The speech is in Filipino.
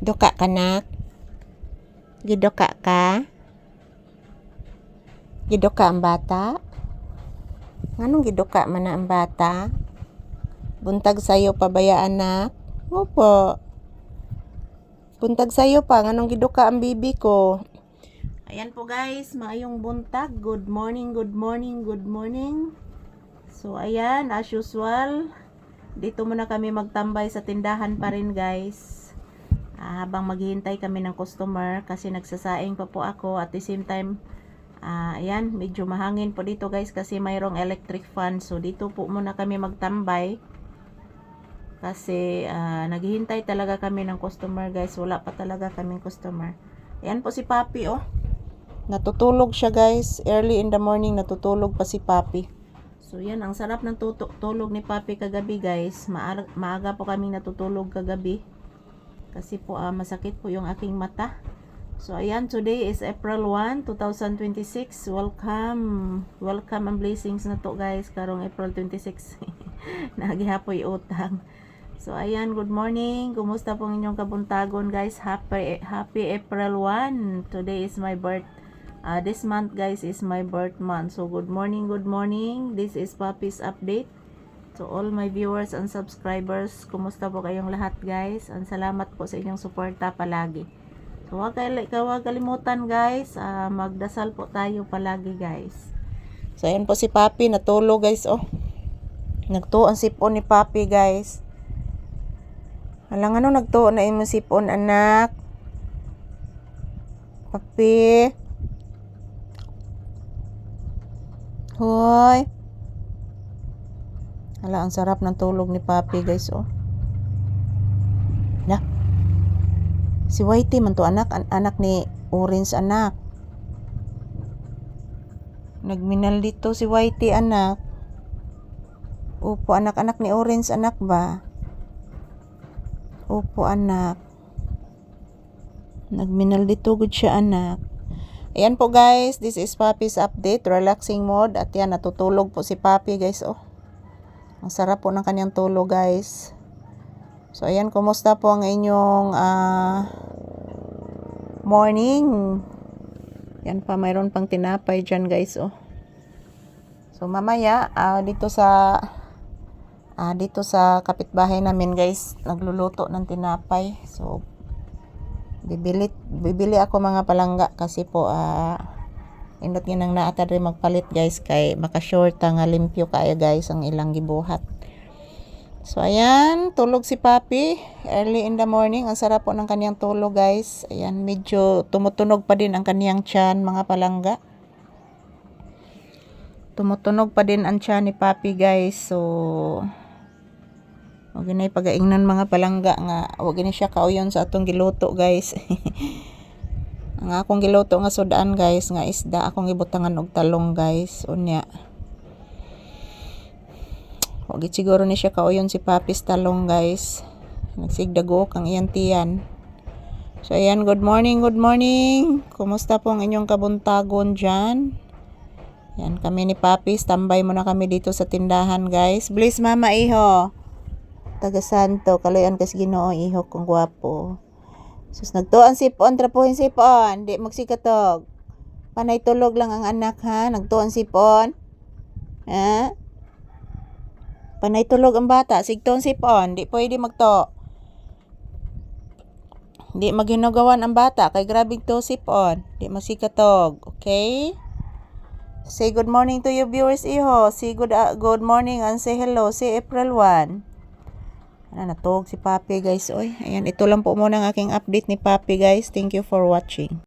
Duka ka nak? Giduka ka? Giduka ang bata? Nganong giduka man na ang bata? Buntag sayo pa baya anak? Opo. Buntag sayo pa, nganong giduka ang bibi ko? Ayan po guys, maayong buntag. Good morning, good morning, good morning. So ayan, as usual, dito muna kami magtambay sa tindahan pa rin guys. Habang maghihintay kami ng customer kasi nagsasaing pa po ako at the same time ayan, medyo mahangin po dito guys kasi mayroong electric fan. So dito po muna kami magtambay kasi naghihintay talaga kami ng customer guys. Wala pa talaga kaming customer. Ayan po si Papi oh. Natutulog siya guys. Early in the morning natutulog pa si Papi. So yan, ang sarap ng tulog ni Papi kagabi guys. Maaga po kaming natutulog kagabi kasi po masakit po yung aking mata. So ayan, today is April 1, 2026. Welcome and blessings na to guys karong April 26. Nagihapoy utang. So ayan, good morning. Kumusta po inyong kabuntagon guys? Happy April 1. Today is my birth. This month guys is my birth month. So good morning, good morning. This is Papi's update. To all my viewers and subscribers, kumusta po kayong lahat guys? Ang salamat po sa inyong suporta palagi. So huwag kalimutan guys, magdasal po tayo palagi guys. So ayan po si Papi, natulog guys oh. Nagtuon sipon ni Papi guys. Alang ano nagtuon na imong sipon anak? Papi. Hoy. Hala, ang sarap ng tulog ni Papi guys oh. Na. Si Whitey man to anak, anak ni Orange anak. Nagminal dito si Whitey anak. Opo anak ni Orange anak ba? Opo anak. Nagminal dito gud siya anak. Ayan po guys, this is Papi's update, relaxing mode. At yan, natutulog po si Papi guys oh. Ang sarap po ng kanyang tulog guys. So ayan, kumusta po ang inyong morning? Yan pa, mayroon pang tinapay dyan guys oh. So mamaya dito sa kapitbahay namin guys, nagluluto ng tinapay. So bibili ako mga palangga kasi po indot ginang naata rin magpalit guys kay makashort nga limpyo kaya guys ang ilang gibuhat. So ayan, tulog si Papi early in the morning. Ang sarap po ng kaniyang tulog guys. Ayan, medyo tumutunog pa din ang kaniyang tiyan mga palangga. Tumutunog pa din ang tiyan ni Papi guys. So wag na pagaingnan mga palangga nga wag na siya kauyon sa atong giluto guys. Ang akong giluto nga sudaan guys nga isda akong gibutangan og talong guys unya. Wag siguro ni siya kauyon si Papi's talong guys. Nagsigdagok ang iyang tiyan. So ayan, good morning, good morning. Kumusta po ang inyong kabuntagon dyan? Yan, kami ni Papi, standby muna kami dito sa tindahan guys. Bless mama iho. Taga Santo, kaloyan kas Ginoo iho kung gwapo. Sus nagtuon sipon, trapuhin sipon, di magsikatog. Panay tulog lang ang anak ha, nagtuon sipon. Ha? Panay tulog ang bata, sigtuon sipon, di pwede magto. Di maghinugawan ang bata, kay grabing to sipon, di magsikatog, okay? Say good morning to your viewers iho. Say good morning and say hello, say April 1. Natulog si Papi guys. Oy, ayan, ito lang po muna ang aking update ni Papi guys. Thank you for watching.